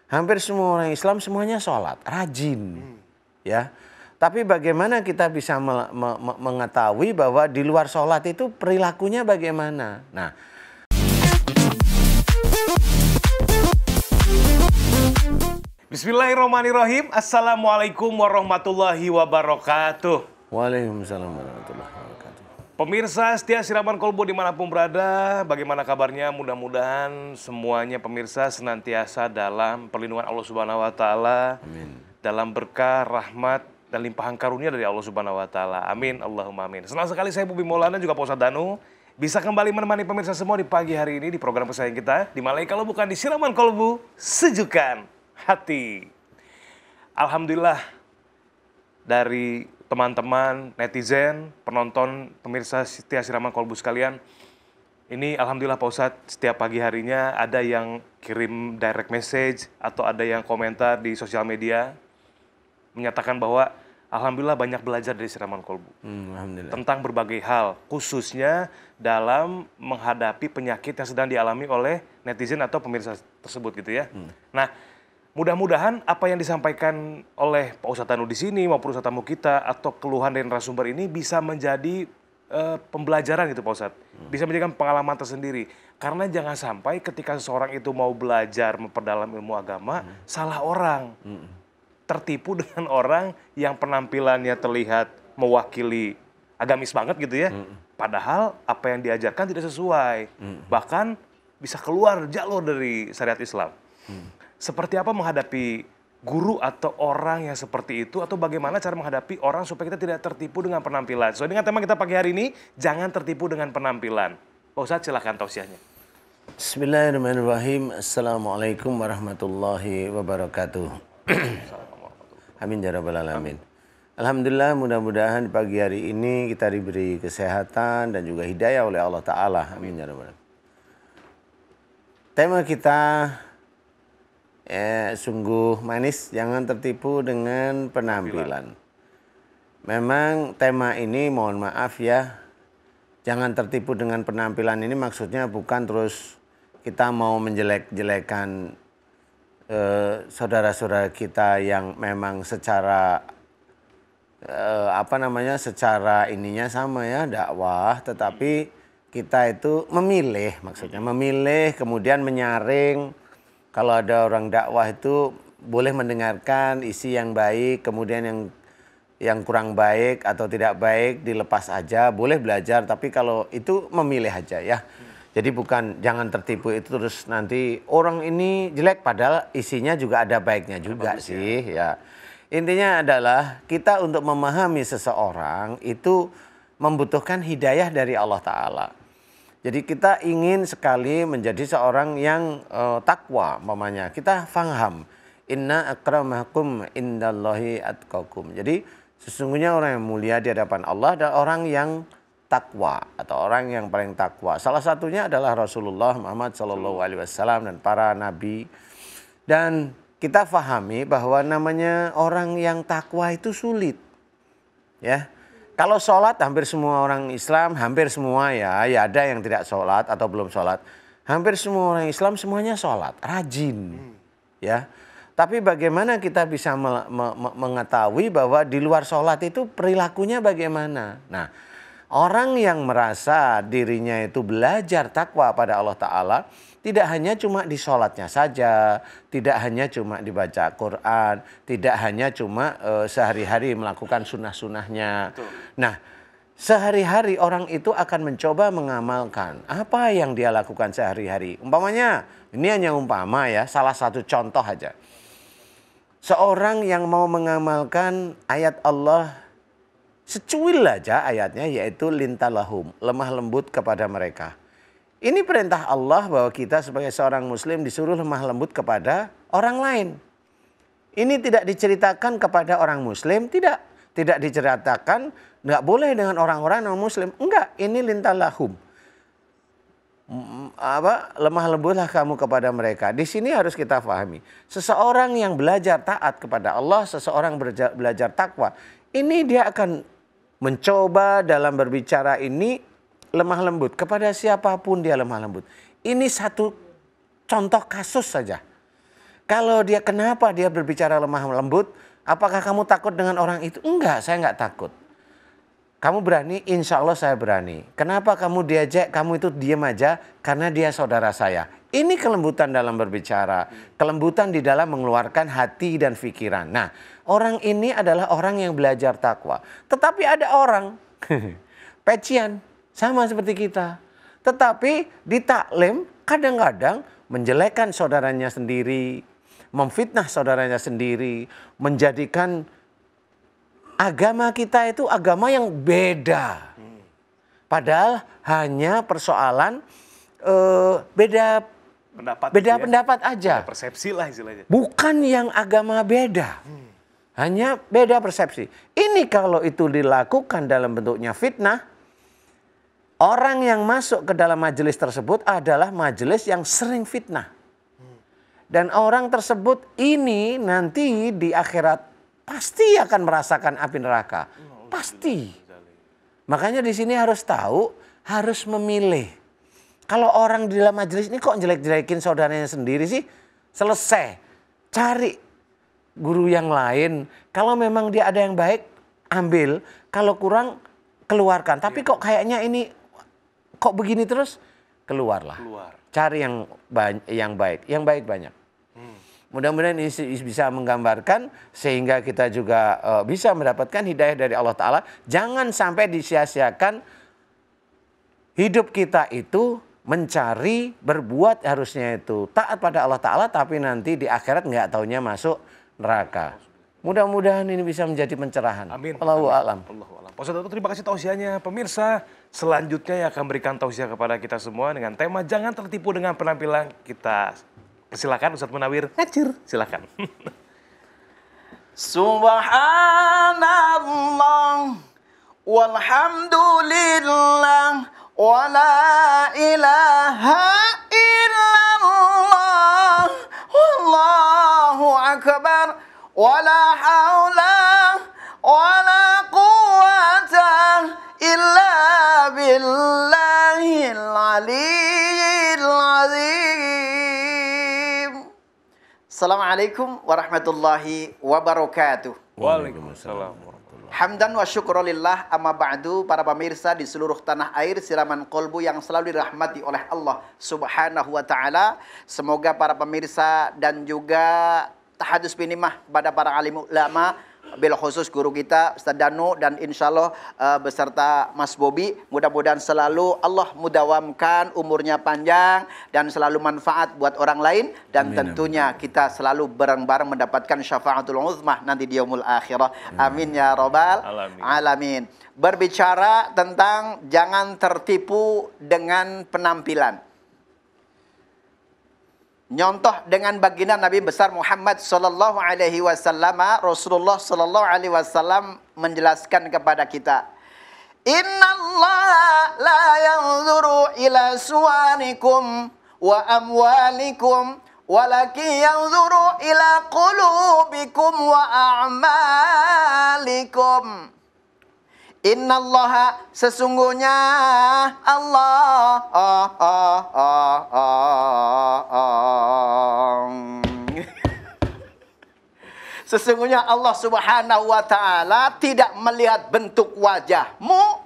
Hampir semua orang Islam semuanya sholat, rajin. Ya. Tapi bagaimana kita bisa mengetahui bahwa di luar sholat itu perilakunya bagaimana? Nah, Bismillahirrahmanirrahim. Assalamualaikum warahmatullahi wabarakatuh. Waalaikumsalam warahmatullahi wabarakatuh. Pemirsa setia Siraman Kolbu dimanapun berada, bagaimana kabarnya? Mudah-mudahan semuanya pemirsa senantiasa dalam perlindungan Allah Subhanahu Wa Taala, dalam berkah, rahmat, dan limpahan karunia dari Allah Subhanahu Wa Taala. Amin, Allahumma amin. Senang sekali saya Bubi Maulana juga Pak Ustadz Danu bisa kembali menemani pemirsa semua di pagi hari ini di program kesayangan kita, di mana kalau bukan di Siraman Kolbu, sejukan hati. Alhamdulillah dari teman-teman netizen, penonton, pemirsa setia Siraman Kolbu sekalian, ini alhamdulillah Pak Ustadz setiap pagi harinya ada yang kirim direct message atau ada yang komentar di sosial media menyatakan bahwa alhamdulillah banyak belajar dari Siraman Kolbu tentang berbagai hal, khususnya dalam menghadapi penyakit yang sedang dialami oleh netizen atau pemirsa tersebut gitu ya. Nah, mudah-mudahan apa yang disampaikan oleh Pak Ustadz Danu di sini maupun Ustadz tamu kita atau keluhan dari narasumber ini bisa menjadi pembelajaran gitu Pak Ustadz. Bisa menjadikan pengalaman tersendiri. Karena jangan sampai ketika seseorang itu mau belajar memperdalam ilmu agama, salah orang. Tertipu dengan orang yang penampilannya terlihat mewakili agamis banget gitu ya. Padahal apa yang diajarkan tidak sesuai. Bahkan bisa keluar jalur dari syariat Islam. Seperti apa menghadapi guru atau orang yang seperti itu, atau bagaimana cara menghadapi orang supaya kita tidak tertipu dengan penampilan. Sesuai dengan tema kita pagi hari ini, jangan tertipu dengan penampilan. Pak Ustadz silahkan tausiahnya. Bismillahirrahmanirrahim. Assalamualaikum warahmatullahi wabarakatuh. Amin ya rabbal alamin. Alhamdulillah, mudah-mudahan di pagi hari ini kita diberi kesehatan dan juga hidayah oleh Allah Ta'ala. Amin ya rabbal alamin. Tema kita sungguh manis, jangan tertipu dengan penampilan. Memang tema ini mohon maaf ya, jangan tertipu dengan penampilan ini maksudnya bukan terus kita mau menjelek-jelekan saudara-saudara kita yang memang secara secara ininya sama ya, dakwah, tetapi kita itu memilih, maksudnya memilih kemudian menyaring. Kalau ada orang dakwah itu boleh mendengarkan isi yang baik, kemudian yang kurang baik atau tidak baik dilepas aja, boleh belajar, tapi kalau itu memilih aja ya. Jadi bukan jangan tertipu itu terus nanti orang ini jelek padahal isinya juga ada baiknya juga sih ya. Intinya adalah kita untuk memahami seseorang itu membutuhkan hidayah dari Allah Ta'ala. Jadi kita ingin sekali menjadi seorang yang takwa, umpamanya. Kita faham, inna akramakum indallahi atqakum. Jadi sesungguhnya orang yang mulia di hadapan Allah adalah orang yang takwa atau orang yang paling takwa. Salah satunya adalah Rasulullah Muhammad SAW dan para nabi. Dan kita fahami bahwa namanya orang yang takwa itu sulit, ya. Kalau sholat hampir semua orang Islam, hampir semua ya ada yang tidak sholat atau belum sholat. Hampir semua orang Islam semuanya sholat, rajin. Ya. Tapi bagaimana kita bisa mengetahui bahwa di luar sholat itu perilakunya bagaimana? Nah, orang yang merasa dirinya itu belajar takwa pada Allah Ta'ala, tidak hanya cuma di sholatnya saja, tidak hanya cuma dibaca Quran, tidak hanya cuma sehari-hari melakukan sunnah-sunnahnya. Nah, sehari-hari orang itu akan mencoba mengamalkan apa yang dia lakukan sehari-hari. Umpamanya, ini hanya umpama ya, salah satu contoh aja. Seorang yang mau mengamalkan ayat Allah, secuil aja ayatnya, yaitu lintalahum, lemah lembut kepada mereka. Ini perintah Allah bahwa kita sebagai seorang muslim disuruh lemah lembut kepada orang lain. Ini tidak diceritakan kepada orang muslim, tidak diceritakan, nggak boleh dengan orang-orang non muslim. Enggak, ini lintalahum. Lemah lembutlah kamu kepada mereka. Di sini harus kita pahami. Seseorang yang belajar taat kepada Allah, seseorang belajar takwa, ini dia akan mencoba dalam berbicara ini lemah lembut kepada siapapun dia lemah lembut. Ini satu contoh kasus saja. Kalau dia kenapa dia berbicara lemah lembut? Apakah kamu takut dengan orang itu? Enggak, saya enggak takut. Kamu berani? Insya Allah saya berani. Kenapa kamu diajak? Kamu itu diam aja karena dia saudara saya. Ini kelembutan dalam berbicara. Kelembutan di dalam mengeluarkan hati dan pikiran. Nah, orang ini adalah orang yang belajar takwa. Tetapi ada orang pecian sama seperti kita. Tetapi di taklim kadang-kadang menjelekkan saudaranya sendiri, memfitnah saudaranya sendiri, menjadikan agama kita itu agama yang beda. Padahal hanya persoalan beda pendapat aja. Beda persepsi lah istilahnya. Bukan yang agama beda. Hanya beda persepsi. Ini kalau itu dilakukan dalam bentuknya fitnah, orang yang masuk ke dalam majelis tersebut adalah majelis yang sering fitnah. Dan orang tersebut ini nanti di akhirat pasti akan merasakan api neraka. Pasti. Makanya di sini harus tahu, harus memilih. Kalau orang di dalam majelis ini kok jelek-jelekin saudaranya sendiri sih? Selesai. Cari guru yang lain. Kalau memang dia ada yang baik, ambil. Kalau kurang, keluarkan. Tapi kok kayaknya ini, kok begini terus? Keluarlah. Cari yang baik. Yang baik banyak. Mudah-mudahan ini bisa menggambarkan sehingga kita juga bisa mendapatkan hidayah dari Allah Ta'ala. Jangan sampai disia-siakan hidup kita itu mencari, berbuat harusnya itu taat pada Allah Ta'ala. Tapi nanti di akhirat nggak taunya masuk neraka. Mudah-mudahan ini bisa menjadi pencerahan. Amin. Allahu a'lam. Pak Ustadz, terima kasih tausiahnya. Pemirsa, selanjutnya yang akan berikan tausiah kepada kita semua dengan tema jangan tertipu dengan penampilan kita. Silakan Ustadz Munawir. Silakan. Subhanallah walhamdulillah wa la ilaha illallah wallahu akbar wa la haula wa la quwwata illa billahil aliyyil azim. Assalamualaikum warahmatullahi wabarakatuh. Waalaikumsalam. Hamdan wa syukrulillah amma ba'du. Para pemirsa di seluruh tanah air Siraman Kolbu yang selalu dirahmati oleh Allah Subhanahu wa ta'ala. Semoga para pemirsa dan juga tahadus binimah kepada para alim ulama, bil khusus guru kita Ustaz Danu dan insya Allah beserta Mas Bobi, mudah-mudahan selalu Allah mudawamkan umurnya panjang dan selalu manfaat buat orang lain dan amin, tentunya amin. Kita selalu bareng-bareng mendapatkan syafaatul uzmah nanti di yaumul akhirah. Amin ya robbal alamin. Berbicara tentang jangan tertipu dengan penampilan. Nyontoh dengan baginda Nabi besar Muhammad sallallahu alaihi wasallam, Rasulullah sallallahu alaihi wasallam menjelaskan kepada kita, "Innallaha la yanzuru ila suwarikum wa amwalikum, walakin yanzuru ila qulubikum wa a'malikum." Innallaha sesungguhnya Allah sesungguhnya Allah Subhanahu wa ta'ala tidak melihat bentuk wajahmu,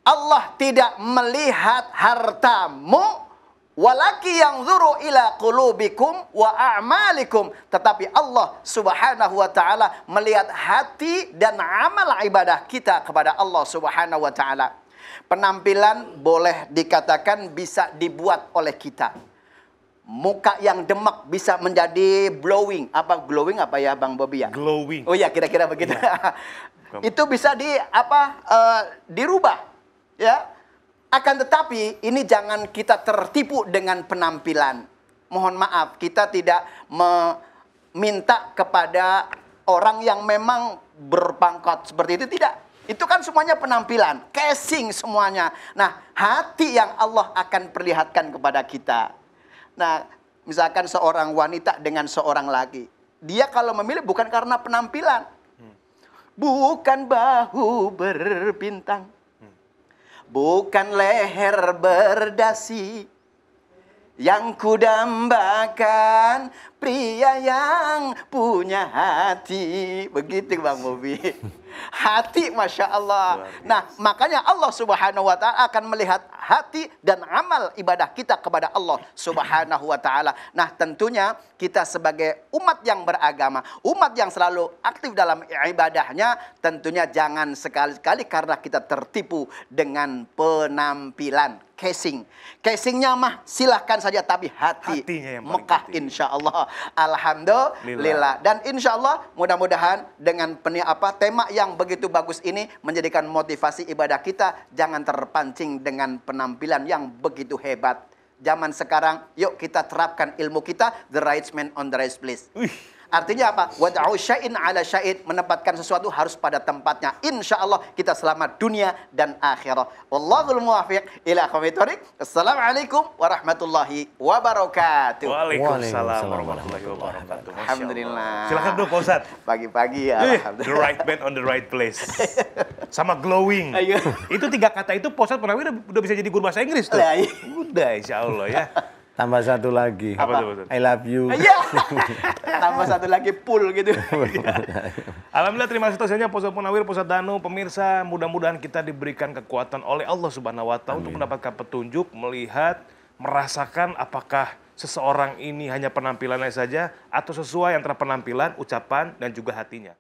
Allah tidak melihat hartamu, walaki yanzuru ila qulubikum wa a'malikum, tetapi Allah Subhanahu wa ta'ala melihat hati dan amal ibadah kita kepada Allah Subhanahu wa ta'ala. Penampilan boleh dikatakan bisa dibuat oleh kita. Muka yang demak bisa menjadi glowing. Apa glowing apa ya Bang Bobi ya? Glowing. Oh ya, kira-kira begitu. Ya. Itu bisa dirubah ya. Akan tetapi ini jangan kita tertipu dengan penampilan. Mohon maaf, kita tidak meminta kepada orang yang memang berpangkat seperti itu, tidak. Itu kan semuanya penampilan, casing semuanya. Nah, hati yang Allah akan perlihatkan kepada kita. Nah, misalkan seorang wanita dengan seorang laki, dia kalau memilih bukan karena penampilan, bukan bahu berbintang, bukan leher berdasi, yang kudambakan, pria yang punya hati. Begitu Bang Bobi. Hati, Masya Allah. Nah, makanya Allah Subhanahu wa Ta'ala akan melihat hati dan amal ibadah kita kepada Allah Subhanahu wa Ta'ala. Nah, tentunya kita sebagai umat yang beragama, umat yang selalu aktif dalam ibadahnya, tentunya jangan sekali-kali karena kita tertipu dengan penampilan. Casingnya mah silahkan saja, tapi Hatinya yang paling Mekah penting. insya Allah. Alhamdulillah. Dan insya Allah mudah-mudahan dengan tema yang begitu bagus ini menjadikan motivasi ibadah kita. Jangan terpancing dengan penampilan yang begitu hebat. Zaman sekarang, yuk kita terapkan ilmu kita, the right man on the right place. Artinya apa? Wad'u syai'in ala syai'in, menempatkan sesuatu harus pada tempatnya. Insya Allah kita selamat dunia dan akhirat. Wallahul muwaffiq ila aqwamit thoriq. Assalamualaikum warahmatullahi wabarakatuh. Waalaikumsalam warahmatullahi wabarakatuh. Masya Allah. Alhamdulillah. Silakan dong Pak Ustadz. Pagi-pagi ya. The right man on the right place. Sama glowing. Ayo. Itu 3 kata itu Pak Ustadz udah bisa jadi guru bahasa Inggris tuh. Lah, iya. Udah insya Allah ya. Tambah satu lagi. Apa tuh, Pak Ustadz? I love you. Iya. Tambah satu lagi full gitu. Alhamdulillah, terima kasih atasnya Pak Ustadz Munawir, Pak Ustadz Danu, pemirsa. Mudah-mudahan kita diberikan kekuatan oleh Allah Subhanahu wa Ta'ala untuk mendapatkan petunjuk, melihat, merasakan apakah seseorang ini hanya penampilannya saja atau sesuai antara penampilan, ucapan dan juga hatinya.